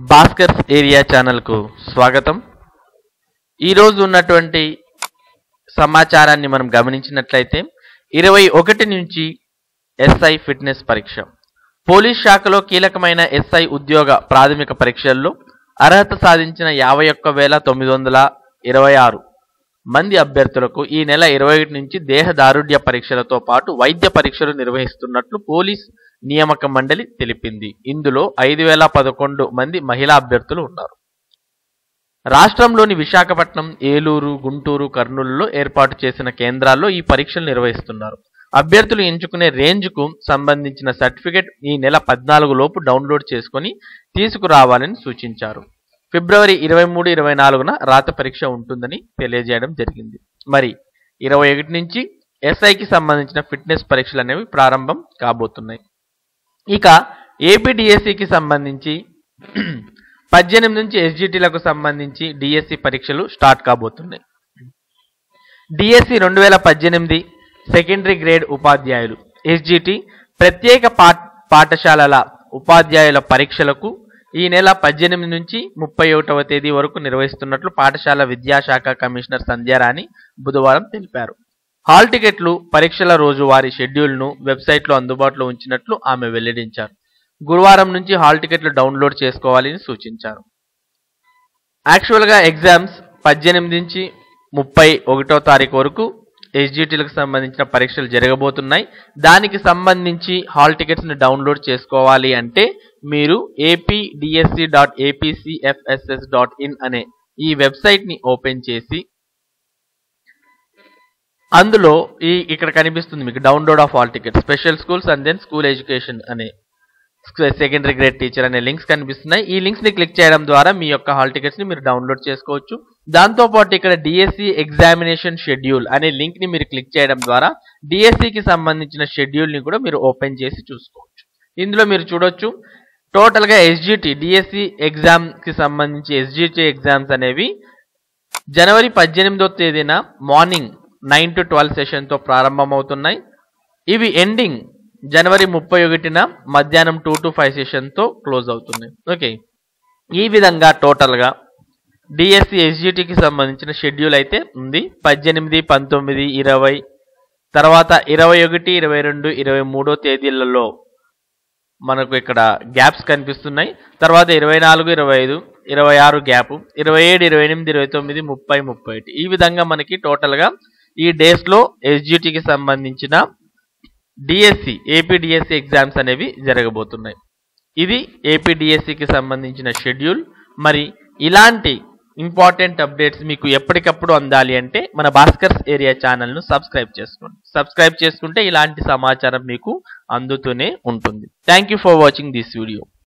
Bhaskar's area ఛానల్కు స్వాగతం. ఈరోజు ఉన్నటువంటి సమాచారాన్ని మనం గమనించినట్లయితే 21 నుంచి ఎస్ఐ ఫిట్నెస్ పరీక్ష. పోలీస్ శాఖలో కీలకమైన ఎస్ఐ ఉద్యోగ ప్రాథమిక పరీక్షల్లో అర్హత సాధించిన 51,926 మంది అభ్యర్థులకు ఈ నెల 21 నుంచి దేహదారుఢ్య పరీక్షలతో పాటు వైద్య పరీక్షలు నిర్వహిస్తున్నట్లు పోలీస్ నియామక మండలి తెలిపింది. ఇందులో 5,011 మంది మహిళా అభ్యర్థులు ఉన్నారు. రాష్ట్రంలోని విశాఖపట్నం, ఏలూరు, గుంటూరు, కర్నూలులో ఏర్పాటు చేసిన కేంద్రాల్లో ఈ పరీక్షలు నిర్వహిస్తున్నారు. అభ్యర్థులు ఎంచుకునే రేంజ్కు సంబంధించిన సర్టిఫికెట్ ఈ నెల 14 లోపు డౌన్లోడ్ చేసుకుని తీసుకురావాలని సూచించారు. ఫిబ్రవరి 23, 24న రాత పరీక్ష ఉంటుందని తెలియజేయడం జరిగింది. మరి 21 నుంచి ఎస్ఐకి సంబంధించిన ఫిట్నెస్ పరీక్షలు అనేవి ప్రారంభం కాబోతున్నాయి. ఇక ఏపీడిఎస్సికి సంబంధించి 18 నుంచి ఎస్జిటిలకు సంబంధించి డిఎస్సి పరీక్షలు స్టార్ట్ కాబోతున్నాయి. డిఎస్సి 2018 సెకండరీ గ్రేడ్ ఉపాధ్యాయులు, ఎస్జిటి ప్రత్యేక పాఠశాలల ఉపాధ్యాయుల పరీక్షలకు ఈ నెల 18 నుంచి 31వ తేదీ వరకు నిర్వహిస్తున్నట్లు పాఠశాల విద్యాశాఖ కమిషనర్ సంధ్యారాణి బుధవారం తెలిపారు. హాల్ టికెట్లు, పరీక్షల రోజువారీ షెడ్యూల్ను వెబ్సైట్లో అందుబాటులో ఉంచినట్లు ఆమె వెల్లడించారు. గురువారం నుంచి హాల్ టికెట్లు డౌన్లోడ్ చేసుకోవాలని సూచించారు. యాక్చువల్గా ఎగ్జామ్స్ 18 నుంచి 31వ తారీఖు వరకు ఎస్జిటిలకు సంబంధించిన పరీక్షలు జరగబోతున్నాయి. దానికి సంబంధించి హాల్ టికెట్స్ని డౌన్లోడ్ చేసుకోవాలి అంటే మీరు apdsc.apcfss.in అనే ఈ వెబ్సైట్ని ఓపెన్ చేసి అందులో ఇక్కడ కనిపిస్తుంది మీకు download of hall ticket, special schools and then school education అనే సెకండరీ గ్రేడ్ టీచర్ అనే లింక్స్ కనిపిస్తున్నాయి. ఈ లింక్స్ని క్లిక్ చేయడం ద్వారా మీ యొక్క హాల్ టికెట్స్ని మీరు డౌన్లోడ్ చేసుకోవచ్చు. దాంతోపాటు ఇక్కడ డిఎస్సి ఎగ్జామినేషన్ షెడ్యూల్ అనే లింక్ని మీరు క్లిక్ చేయడం ద్వారా డిఎస్సికి సంబంధించిన షెడ్యూల్ని కూడా మీరు ఓపెన్ చేసి చూసుకోవచ్చు. ఇందులో మీరు చూడొచ్చు టోటల్గా ఎస్జిటి డిఎస్సి ఎగ్జామ్కి సంబంధించి ఎస్జిటి ఎగ్జామ్స్ అనేవి జనవరి 18వ తేదీన మార్నింగ్ 9 to 12 సెషన్తో ప్రారంభమవుతున్నాయి. ఇవి ఎండింగ్ జనవరి 31న మధ్యాహ్నం 2 to 5 సెషన్తో క్లోజ్ అవుతున్నాయి. ఓకే, ఈ విధంగా టోటల్గా డిఎస్సి ఎస్జిటికి సంబంధించిన షెడ్యూల్ అయితే ఉంది. 18, 19, 20 తర్వాత 21, 22, 23 తేదీలలో మనకు ఇక్కడ గ్యాప్స్ కనిపిస్తున్నాయి. తర్వాత 24, 25, 26 గ్యాప్, 27, 28, 29, 30, 31 ఈ విధంగా మనకి టోటల్గా ఈ డేస్లో ఎస్జిటికి సంబంధించిన డిఎస్సి ఏపీడిఎస్సి ఎగ్జామ్స్ అనేవి జరగబోతున్నాయి. ఇది ఏపీడిఎస్సికి సంబంధించిన షెడ్యూల్. మరి ఇలాంటి ఇంపార్టెంట్ అప్డేట్స్ మీకు ఎప్పటికప్పుడు అందాలి అంటే మన భాస్కర్స్ ఏరియా ఛానల్ను సబ్స్క్రైబ్ చేసుకోండి. సబ్స్క్రైబ్ చేసుకుంటే ఇలాంటి సమాచారం మీకు అందుతూనే ఉంటుంది. Thank you for watching this video.